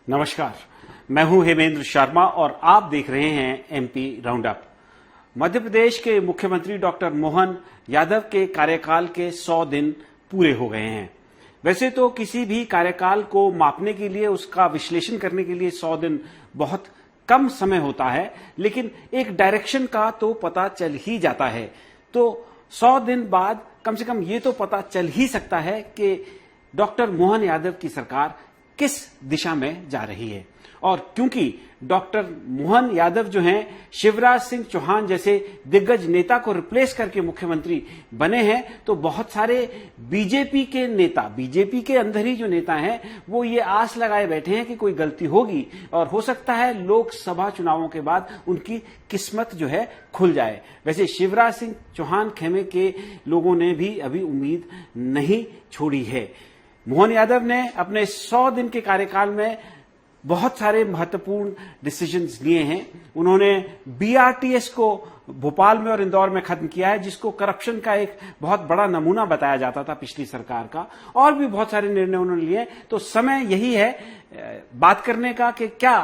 नमस्कार, मैं हूं हेमेंद्र शर्मा और आप देख रहे हैं एमपी राउंडअप। मध्य प्रदेश के मुख्यमंत्री डॉक्टर मोहन यादव के कार्यकाल के 100 दिन पूरे हो गए हैं। वैसे तो किसी भी कार्यकाल को मापने के लिए, उसका विश्लेषण करने के लिए 100 दिन बहुत कम समय होता है, लेकिन एक डायरेक्शन का तो पता चल ही जाता है। तो 100 दिन बाद कम से कम ये तो पता चल ही सकता है कि डॉक्टर मोहन यादव की सरकार किस दिशा में जा रही है। और क्योंकि डॉक्टर मोहन यादव जो हैं, शिवराज सिंह चौहान जैसे दिग्गज नेता को रिप्लेस करके मुख्यमंत्री बने हैं, तो बहुत सारे बीजेपी के नेता, बीजेपी के अंदर ही जो नेता हैं, वो ये आस लगाए बैठे हैं कि कोई गलती होगी और हो सकता है लोकसभा चुनावों के बाद उनकी किस्मत जो है खुल जाए। वैसे शिवराज सिंह चौहान खेमे के लोगों ने भी अभी उम्मीद नहीं छोड़ी है। मोहन यादव ने अपने 100 दिन के कार्यकाल में बहुत सारे महत्वपूर्ण डिसीजंस लिए हैं। उन्होंने बीआरटीएस को भोपाल में और इंदौर में खत्म किया है, जिसको करप्शन का एक बहुत बड़ा नमूना बताया जाता था पिछली सरकार का। और भी बहुत सारे निर्णय उन्होंने लिए। तो समय यही है बात करने का कि क्या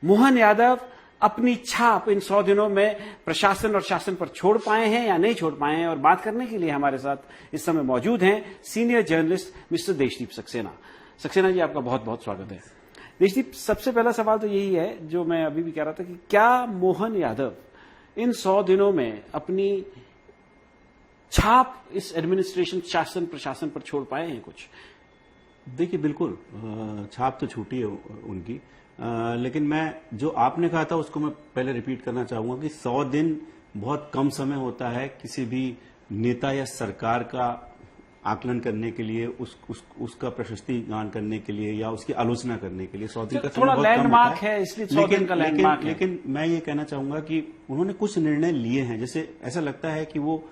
मोहन यादव अपनी छाप इन 100 दिनों में प्रशासन और शासन पर छोड़ पाए हैं या नहीं छोड़ पाए हैं। और बात करने के लिए हमारे साथ इस समय मौजूद हैं senior journalist mister Deshdeep Saxena. Saxena ji, आपका बहुत बहुत स्वागत है। देशदीप, सबसे पहला सवाल तो यही है जो मैं अभी भी कह रहा था कि क्या मोहन यादव इन 100 दिनों में अपनी छाप इस एडमिनिस्ट्रेशन, शासन प्रशासन पर छोड़ पाए हैं कुछ? देखिए, बिल्कुल छाप तो छूटी है उनकी, लेकिन मैं जो आपने कहा था उसको मैं पहले रिपीट करना चाहूंगा कि 100 दिन बहुत कम समय होता है किसी भी नेता या सरकार का आकलन करने के लिए, उसका प्रशस्ति गान करने के लिए या उसकी आलोचना करने के लिए। 100 दिन का थोड़ा लैंडमार्क है, इसलिए 100 दिन का लैंडमार्क है। लेकिन मैं ये कहना चाहूंगा कि उन्होंने कुछ निर्णय लिए हैं, जैसे ऐसा लगता है कि वो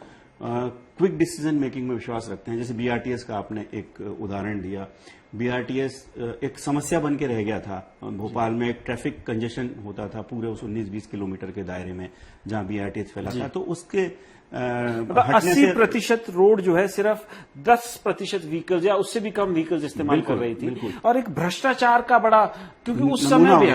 क्विक डिसीजन मेकिंग में विश्वास रखते हैं। जैसे बीआरटीएस का आपने एक उदाहरण दिया। बीआरटीएस एक समस्या बन के रह गया था। भोपाल में एक ट्रैफिक कंजेशन होता था पूरे उस 19-20 किलोमीटर के दायरे में जहां बीआरटीएस फैला था। तो उसके 80% रोड जो है सिर्फ 10% व्हीकल्स या उससे भी कम व्हीकल्स इस्तेमाल कर रही थी। और एक भ्रष्टाचार का बड़ा, क्योंकि उस समय भी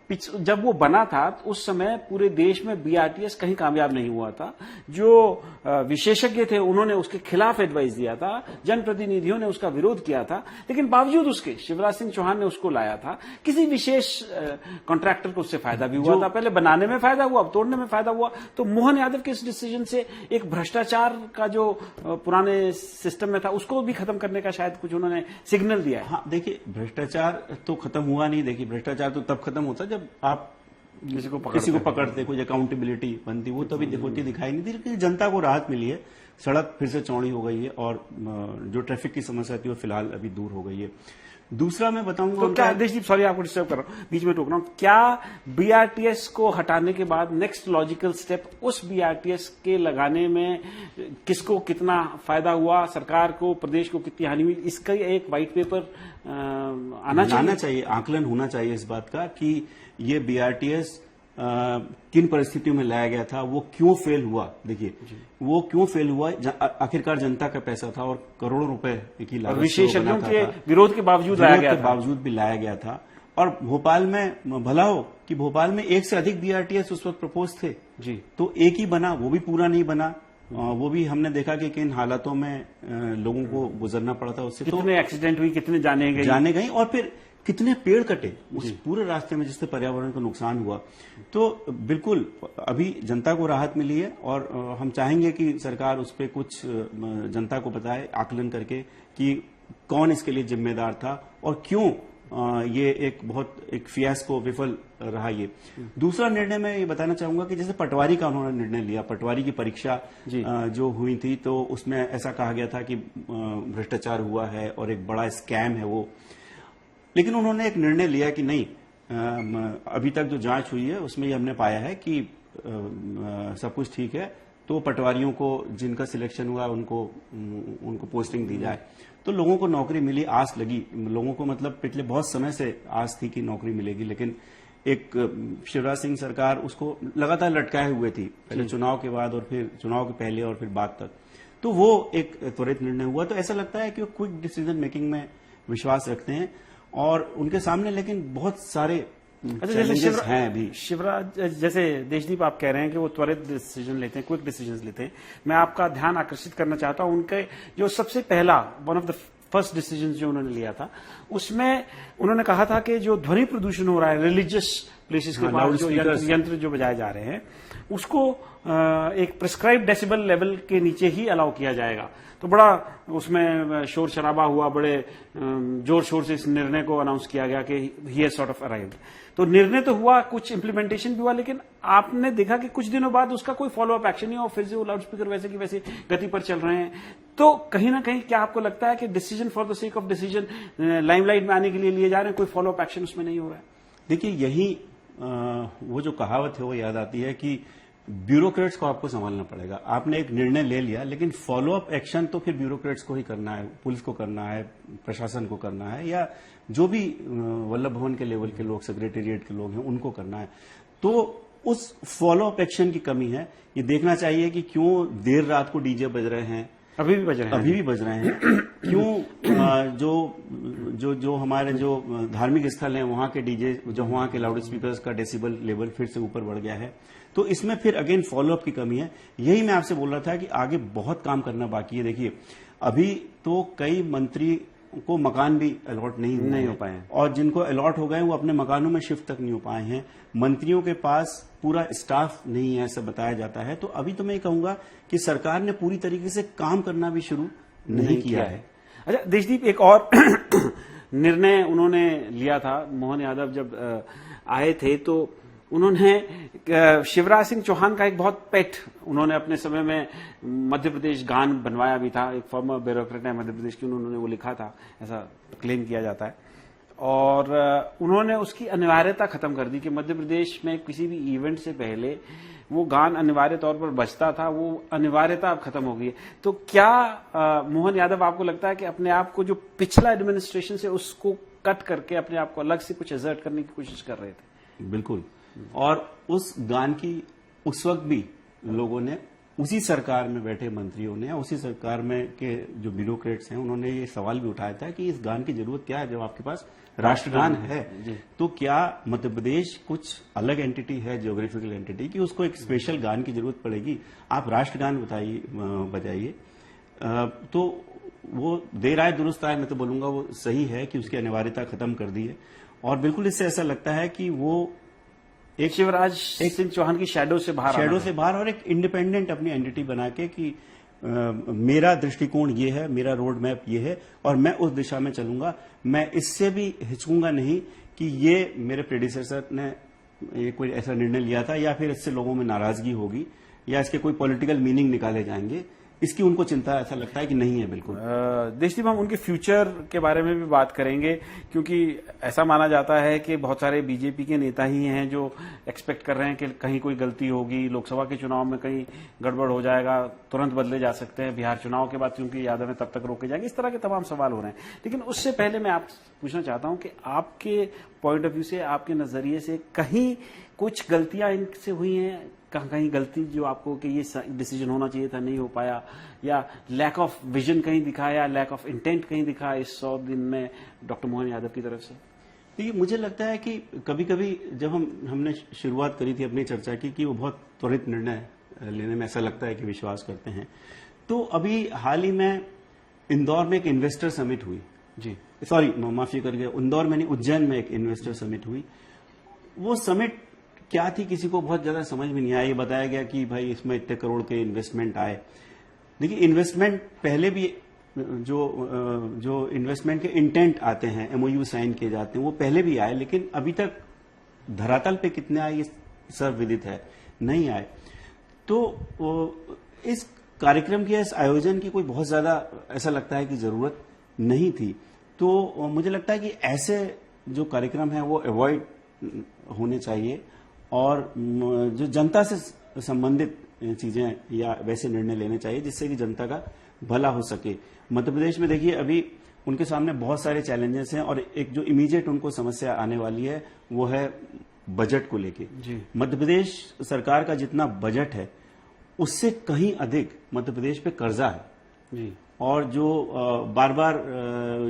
जब वो बना था उस समय पूरे देश में बीआरटीएस कहीं कामयाब नहीं हुआ था। जो विशेषज्ञ थे उन्होंने उसके खिलाफ एडवाइस दिया था, जनप्रतिनिधियों ने उसका विरोध किया था, लेकिन बावजूद उसके शिवराज सिंह चौहान ने उसको लाया था। किसी विशेष कॉन्ट्रैक्टर को उससे फायदा भी हुआ था। पहले बनाने में फायदा हुआ, अब तोड़ने में फायदा हुआ। तो मोहन यादव के इस डिसीजन से एक भ्रष्टाचार का जो पुराने सिस्टम में था उसको भी खत्म करने का शायद कुछ उन्होंने सिग्नल दिया है। हाँ, देखिए, भ्रष्टाचार तो खत्म हुआ नहीं। देखिए, भ्रष्टाचार तो तब खत्म होता जब आप किसी को पकड़ते, कुछ अकाउंटेबिलिटी बनती, वो तभी होती दिखाई नहीं दी। लेकिन जनता को राहत मिली है, सड़क फिर से चौड़ी हो गई है और जो ट्रैफिक की समस्या थी वो फिलहाल अभी दूर हो गई है। दूसरा मैं बताऊंगा तो क्या, देशदीप सॉरी आपको डिस्टर्ब कर रहा हूं, बीच में टोक रहा हूं, क्या बीआरटीएस को हटाने के बाद नेक्स्ट लॉजिकल स्टेप उस बीआरटीएस के लगाने में किसको कितना फायदा हुआ, सरकार को, प्रदेश को कितनी हानि हुई, इसका एक व्हाइट पेपर आना चाहिए, आकलन होना चाहिए इस बात का कि ये बीआरटीएस किन परिस्थितियों में लाया गया था, वो क्यों फेल हुआ। देखिए, वो क्यों फेल हुआ, आखिरकार जनता का पैसा था और करोड़ों रुपए की लागत, विशेषज्ञों के विरोध के बावजूद भी लाया गया था। और भोपाल में भला हो कि भोपाल में एक से अधिक बीआरटीएस उस वक्त प्रपोज थे जी, तो एक ही बना, वो भी पूरा नहीं बना। वो भी हमने देखा कि किन हालातों में लोगों को गुजरना पड़ा था उससे। कितने एक्सीडेंट हुई, कितने जाने गई और फिर कितने पेड़ कटे उस पूरे रास्ते में, जिससे पर्यावरण को नुकसान हुआ। तो बिल्कुल अभी जनता को राहत मिली है और हम चाहेंगे कि सरकार उस पर कुछ जनता को बताए, आकलन करके कि कौन इसके लिए जिम्मेदार था और क्यों ये एक फियास्को, विफल रहा ये। दूसरा निर्णय मैं ये बताना चाहूंगा कि जैसे पटवारी का उन्होंने निर्णय लिया, पटवारी की परीक्षा जो हुई थी, तो उसमें ऐसा कहा गया था कि भ्रष्टाचार हुआ है और एक बड़ा स्कैम है वो। लेकिन उन्होंने एक निर्णय लिया कि नहीं, अभी तक जो जांच हुई है उसमें ये हमने पाया है कि सब कुछ ठीक है, तो पटवारियों को जिनका सिलेक्शन हुआ उनको पोस्टिंग दी जाए। तो लोगों को नौकरी मिली, आस लगी लोगों को, मतलब पिछले बहुत समय से आस थी कि नौकरी मिलेगी। लेकिन एक शिवराज सिंह सरकार उसको लगातार लटकाए हुए थी, पहले चुनाव के बाद और फिर चुनाव के पहले और फिर बाद तक। तो वो एक त्वरित निर्णय हुआ। तो ऐसा लगता है कि वो क्विक डिसीजन मेकिंग में विश्वास रखते हैं और उनके सामने लेकिन बहुत सारे अच्छा, challenges हैं अभी। शिवराज, जैसे देशदीप आप कह रहे हैं कि वो त्वरित डिसीजन लेते हैं, क्विक डिसीजन लेते हैं, मैं आपका ध्यान आकर्षित करना चाहता हूं उनके जो सबसे पहला one of the first decision जो उन्होंने लिया था, उसमें उन्होंने कहा था कि जो ध्वनि प्रदूषण हो रहा है रिलीजियस प्लेसेस के पास, जो यंत्र जो बजाए जा रहे हैं, उसको एक प्रिस्क्राइब डेसिबल लेवल के नीचे ही अलाउ किया जाएगा। तो बड़ा उसमें शोर शराबा हुआ, बड़े जोर शोर से इस निर्णय को अनाउंस किया गया कि he has sort of arrived. तो निर्णय तो हुआ, कुछ इंप्लीमेंटेशन भी हुआ, लेकिन आपने देखा कि कुछ दिनों बाद उसका कोई फॉलो अप एक्शन नहीं हुआ, फिर से वो लाउड स्पीकर वैसे की वैसे गति पर चल रहे हैं। तो कहीं ना कहीं क्या आपको लगता है कि decision for the sake of decision limelight में आने के लिए लिए जा रहे हैं, कोई फॉलो अप एक्शन उसमें नहीं हो रहा है? देखिए, यही वो जो कहावत है वो याद आती है कि ब्यूरोक्रेट्स को आपको संभालना पड़ेगा। आपने एक निर्णय ले लिया, लेकिन फॉलो अप एक्शन तो फिर ब्यूरोक्रेट्स को ही करना है, पुलिस को करना है, प्रशासन को करना है, या जो भी वल्लभ भवन के लेवल के लोग, सेक्रेटेरिएट के लोग हैं, उनको करना है। तो उस फॉलो अप एक्शन की कमी है। ये देखना चाहिए कि क्यों देर रात को डीजे बज रहे हैं, अभी भी बज रहे हैं, क्यों जो हमारे जो धार्मिक स्थल हैं वहां के डीजे, जो वहां के लाउड स्पीकर्स का डेसिबल लेवल फिर से ऊपर बढ़ गया है। तो इसमें फिर अगेन फॉलो अप की कमी है। यही मैं आपसे बोल रहा था कि आगे बहुत काम करना बाकी है। देखिए, अभी तो कई मंत्री को मकान भी अलॉट नहीं हो पाए हैं, और जिनको अलॉट हो गए वो अपने मकानों में शिफ्ट तक नहीं हो पाए हैं। मंत्रियों के पास पूरा स्टाफ नहीं है, ऐसा बताया जाता है। तो अभी तो मैं कहूंगा कि सरकार ने पूरी तरीके से काम करना भी शुरू नहीं किया है। अच्छा देशदीप, एक और निर्णय उन्होंने लिया था, मोहन यादव जब आए थे तो उन्होंने शिवराज सिंह चौहान का एक बहुत पेट, उन्होंने अपने समय में मध्य प्रदेश गान बनवाया भी था, एक फॉर्मर ब्यूरोक्रेट है मध्य प्रदेश की, उन्होंने वो लिखा था, ऐसा क्लेम किया जाता है। और उन्होंने उसकी अनिवार्यता खत्म कर दी कि मध्य प्रदेश में किसी भी इवेंट से पहले वो गान अनिवार्य तौर पर बजता था, वो अनिवार्यता अब खत्म हो गई है। तो क्या मोहन यादव आपको लगता है कि अपने आप को जो पिछला एडमिनिस्ट्रेशन से उसको कट करके अपने आप को अलग से कुछ एजर्ट करने की कोशिश कर रहे थे? बिल्कुल। और उस गान की उस वक्त भी लोगों ने, उसी सरकार में बैठे मंत्रियों ने, उसी सरकार में के जो ब्यूरोक्रेट्स हैं, उन्होंने ये सवाल भी उठाया था कि इस गान की जरूरत क्या है जब आपके पास राष्ट्रगान है। तो क्या मध्य प्रदेश कुछ अलग एंटिटी है, ज्योग्राफिकल एंटिटी, कि उसको एक स्पेशल गान की जरूरत पड़ेगी? आप राष्ट्रगान बजाइए। तो वो देर आए दुरुस्त आए, मैं तो बोलूंगा वो सही है कि उसकी अनिवार्यता खत्म कर दी है। और बिल्कुल इससे ऐसा लगता है कि वो एक शिवराज सिंह चौहान की शैडो से बाहर और एक इंडिपेंडेंट अपनी एंटिटी बना के कि मेरा दृष्टिकोण ये है, मेरा रोड मैप ये है और मैं उस दिशा में चलूंगा। मैं इससे भी हिचकूंगा नहीं कि ये मेरे प्रेडिसेसर ने ये कोई ऐसा निर्णय लिया था, या फिर इससे लोगों में नाराजगी होगी, या इसके कोई पॉलिटिकल मीनिंग निकाले जाएंगे। इसकी उनको चिंता ऐसा लगता है कि नहीं है। बिल्कुल। देशदीप, हम उनके फ्यूचर के बारे में भी बात करेंगे, क्योंकि ऐसा माना जाता है कि बहुत सारे बीजेपी के नेता ही हैं जो एक्सपेक्ट कर रहे हैं कि कहीं कोई गलती होगी, लोकसभा के चुनाव में कहीं गड़बड़ हो जाएगा, तुरंत बदले जा सकते हैं, बिहार चुनाव के बाद क्योंकि यादव तब तक रोके जाएंगे, इस तरह के तमाम सवाल हो रहे हैं। लेकिन उससे पहले मैं आपसे पूछना चाहता हूं कि आपके पॉइंट ऑफ व्यू से, आपके नजरिए से, कहीं कुछ गलतियां इनसे हुई हैं, कहीं गलती जो आपको कि ये डिसीजन होना चाहिए था नहीं हो पाया, या लैक ऑफ विजन कहीं दिखा, या लैक ऑफ इंटेंट कहीं दिखा इस 100 दिन में डॉक्टर मोहन यादव की तरफ से? देखिए, मुझे लगता है कि कभी कभी जब हमने शुरुआत करी थी अपनी चर्चा की कि वो बहुत त्वरित निर्णय लेने में ऐसा लगता है कि विश्वास करते हैं। तो अभी हाल ही में इंदौर में एक इन्वेस्टर समिट हुई, माफी करिए, इंदौर में नहीं, उज्जैन में एक इन्वेस्टर समिट हुई। वो समिट क्या थी किसी को बहुत ज्यादा समझ में नहीं आया। ये बताया गया कि भाई इसमें इतने करोड़ के इन्वेस्टमेंट आए। देखिए, इन्वेस्टमेंट पहले भी जो इन्वेस्टमेंट के इंटेंट आते हैं, एमओयू साइन किए जाते हैं, वो पहले भी आए, लेकिन अभी तक धरातल पे कितने आए ये सर्वविदित है, नहीं आए। तो इस कार्यक्रम के, इस आयोजन की कोई बहुत ज्यादा ऐसा लगता है कि जरूरत नहीं थी। तो मुझे लगता है कि ऐसे जो कार्यक्रम है वो अवॉइड होने चाहिए, और जो जनता से संबंधित चीजें या वैसे निर्णय लेने चाहिए जिससे कि जनता का भला हो सके। मध्य प्रदेश में देखिए, अभी उनके सामने बहुत सारे चैलेंजेस हैं, और एक जो इमीडिएट उनको समस्या आने वाली है वो है बजट को लेके। मध्य प्रदेश सरकार का जितना बजट है उससे कहीं अधिक मध्य प्रदेश पे कर्जा है। जी। और जो बार बार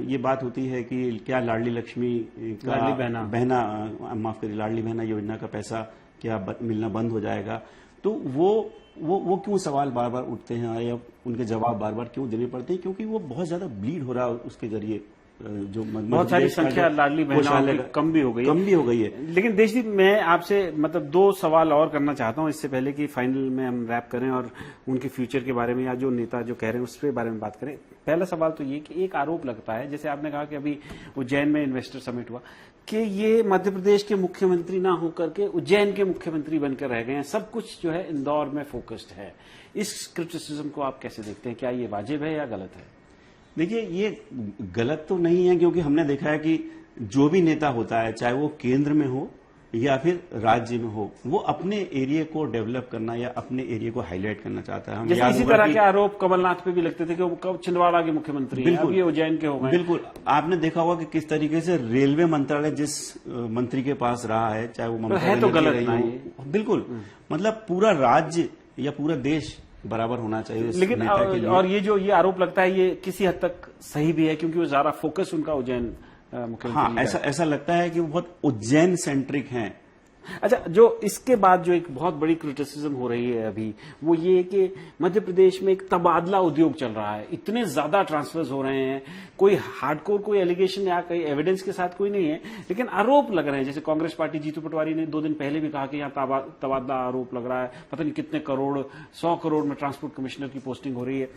ये बात होती है कि क्या लाडली लक्ष्मी का लाडली बहना माफ करिए, लाडली बहना योजना का पैसा क्या मिलना बंद हो जाएगा, तो वो क्यों सवाल बार बार उठते हैं या उनके जवाब बार बार क्यों देने पड़ते हैं? क्योंकि वो बहुत ज्यादा ब्लीड हो रहा है उसके जरिए, जो बहुत सारी संख्या लाडली बहनों की कम भी हो गई है। लेकिन देशदीप, मैं आपसे मतलब दो सवाल और करना चाहता हूं इससे पहले कि फाइनल में हम रैप करें और उनके फ्यूचर के बारे में या जो नेता जो कह रहे हैं उसके बारे में बात करें। पहला सवाल तो ये कि एक आरोप लगता है, जैसे आपने कहा कि अभी उज्जैन में इन्वेस्टर समिट हुआ, कि ये मध्य प्रदेश के मुख्यमंत्री ना होकर के उज्जैन के मुख्यमंत्री बनकर रह गए हैं, सब कुछ जो है इंदौर में फोकस्ड है। इस क्रिटिसिज्म को आप कैसे देखते हैं? क्या ये वाजिब है या गलत है? देखिए, ये गलत तो नहीं है, क्योंकि हमने देखा है कि जो भी नेता होता है, चाहे वो केंद्र में हो या फिर राज्य में हो, वो अपने एरिया को डेवलप करना या अपने एरिया को हाईलाइट करना चाहता है। जैसे इसी तरह के आरोप कमलनाथ पे भी लगते थे कि वो कब छिंदवाड़ा के मुख्यमंत्री हैं, अब ये उज्जैन के हो गए। बिल्कुल, आपने देखा होगा कि किस तरीके से रेलवे मंत्रालय जिस मंत्री के पास रहा है, चाहे वो ममता है तो गलत ना, बिल्कुल, मतलब पूरा राज्य या पूरा देश बराबर होना चाहिए। लेकिन और ये आरोप लगता है ये किसी हद तक सही भी है, क्योंकि वो ज्यादा फोकस उनका उज्जैन मुख्यमंत्री। हाँ, ऐसा लगता है कि वो बहुत उज्जैन सेंट्रिक हैं। अच्छा, जो इसके बाद जो एक बहुत बड़ी क्रिटिसिज्म हो रही है अभी, वो ये कि मध्य प्रदेश में एक तबादला उद्योग चल रहा है, इतने ज्यादा ट्रांसफर्स हो रहे हैं, कोई हार्डकोर कोई एलिगेशन या कोई एविडेंस के साथ कोई नहीं है, लेकिन आरोप लग रहे हैं। जैसे कांग्रेस पार्टी जीतू पटवारी ने 2 दिन पहले भी कहा कि यहाँ तबादला आरोप लग रहा है, पता नहीं कितने करोड़, 100 करोड़ में ट्रांसपोर्ट कमिश्नर की पोस्टिंग हो रही है।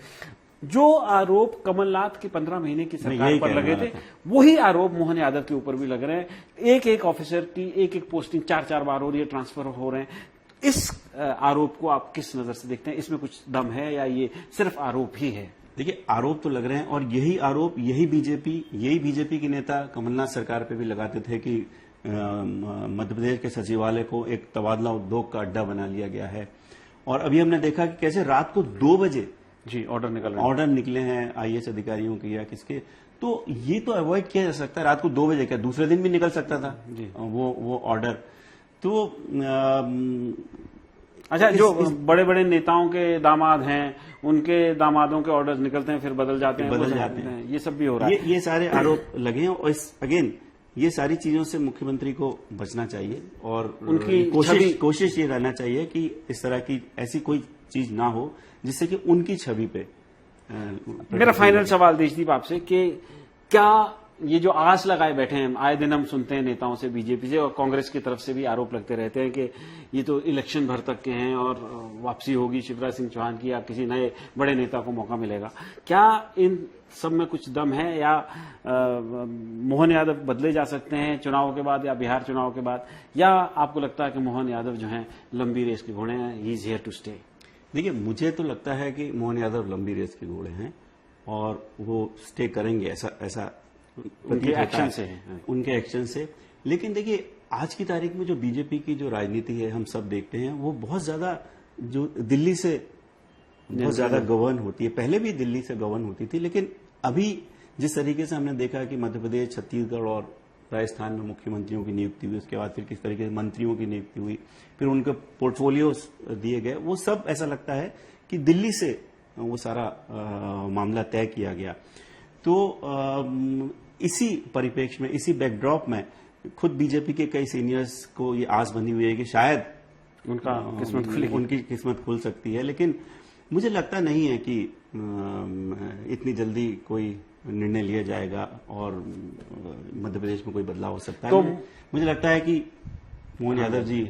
जो आरोप कमलनाथ के 15 महीने की सरकार पर लगे थे, वही आरोप मोहन यादव के ऊपर भी लग रहे हैं। एक ऑफिसर की एक पोस्टिंग 4-4 बार हो रही है, ट्रांसफर हो रहे हैं। इस आरोप को आप किस नजर से देखते हैं? इसमें कुछ दम है या ये सिर्फ आरोप ही है? देखिए, आरोप तो लग रहे हैं, और यही आरोप यही बीजेपी के नेता कमलनाथ सरकार पे भी लगाते थे कि मध्य प्रदेश के सचिवालय को एक तबादला उद्योग का अड्डा बना लिया गया है। और अभी हमने देखा कि कैसे रात को 2 बजे जी ऑर्डर निकले हैं आईएएस अधिकारियों के या किसके, तो ये तो अवॉइड किया जा सकता है। रात को 2 बजे क्या, दूसरे दिन भी निकल सकता था जी वो ऑर्डर। तो अच्छा, जो बड़े बड़े नेताओं के दामाद हैं, उनके दामादों के ऑर्डर्स निकलते हैं, फिर बदल जाते हैं, ये सब भी हो रहा है। ये सारे आरोप लगे हैं, और अगेन ये सारी चीजों से मुख्यमंत्री को बचना चाहिए, और उनकी कोशिश ये रहना चाहिए कि इस तरह की ऐसी कोई चीज ना हो जिससे कि उनकी छवि पे। मेरा फाइनल सवाल देशदीप आपसे कि क्या ये जो आस लगाए बैठे हैं, आए दिन हम सुनते हैं नेताओं से, बीजेपी से और कांग्रेस की तरफ से भी आरोप लगते रहते हैं कि ये तो इलेक्शन भर तक के हैं और वापसी होगी शिवराज सिंह चौहान की या किसी नए बड़े नेता को मौका मिलेगा, क्या इन सब में कुछ दम है या मोहन यादव बदले जा सकते हैं चुनाव के बाद या बिहार चुनाव के बाद, या आपको लगता है कि मोहन यादव जो है लंबी रेस के घोड़े हैं, he is here to stay? देखिए, मुझे तो लगता है कि मोहन यादव लंबी रेस के घोड़े हैं और वो स्टे करेंगे, ऐसा उनके एक्शन से। लेकिन देखिए, आज की तारीख में जो बीजेपी की जो राजनीति है, हम सब देखते हैं, वो बहुत ज्यादा जो दिल्ली से बहुत ज्यादा गवर्न होती है। पहले भी दिल्ली से गवर्न होती थी, लेकिन अभी जिस तरीके से हमने देखा कि मध्य प्रदेश, छत्तीसगढ़ और राजस्थान में मुख्यमंत्रियों की नियुक्ति हुई, उसके बाद फिर किस तरीके से मंत्रियों की नियुक्ति हुई, फिर उनके पोर्टफोलियो दिए गए, वो सब ऐसा लगता है कि दिल्ली से वो सारा मामला तय किया गया। तो इसी परिप्रेक्ष्य में, इसी बैकड्रॉप में खुद बीजेपी के कई सीनियर्स को ये आस बंधी हुई है कि शायद उनकी किस्मत खुल सकती है। लेकिन मुझे लगता नहीं है कि इतनी जल्दी कोई निर्णय लिया जाएगा और मध्य प्रदेश में कोई बदलाव हो सकता है। तो मुझे लगता है कि Mohan Yadav ji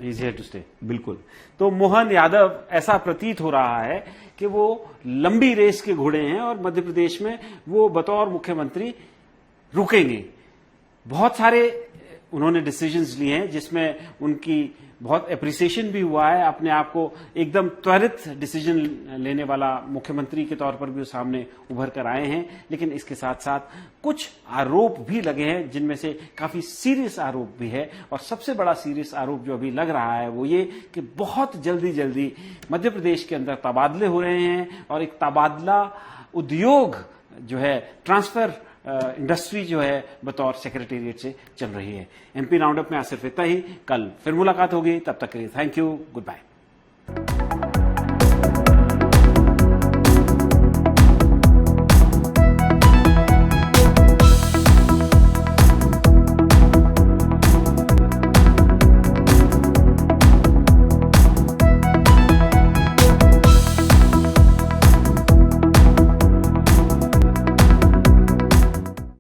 is here to stay. बिल्कुल। तो मोहन यादव, ऐसा प्रतीत हो रहा है कि वो लंबी रेस के घोड़े हैं और मध्य प्रदेश में वो बतौर मुख्यमंत्री रुकेंगे। बहुत सारे उन्होंने डिसीजंस लिए हैं जिसमें उनकी बहुत एप्रिसिएशन भी हुआ है। अपने आप को एकदम त्वरित डिसीजन लेने वाला मुख्यमंत्री के तौर पर भी वो सामने उभर कर आए हैं। लेकिन इसके साथ साथ कुछ आरोप भी लगे हैं जिनमें से काफी सीरियस आरोप भी है, और सबसे बड़ा सीरियस आरोप जो अभी लग रहा है वो ये कि बहुत जल्दी मध्य प्रदेश के अंदर तबादले हो रहे हैं और एक तबादला उद्योग जो है, ट्रांसफर इंडस्ट्री जो है, बतौर सेक्रेटेरिएट से चल रही है। एमपी राउंडअप में आज सिर्फ इतना ही। कल फिर मुलाकात होगी, तब तक के लिए थैंक यू, गुड बाय।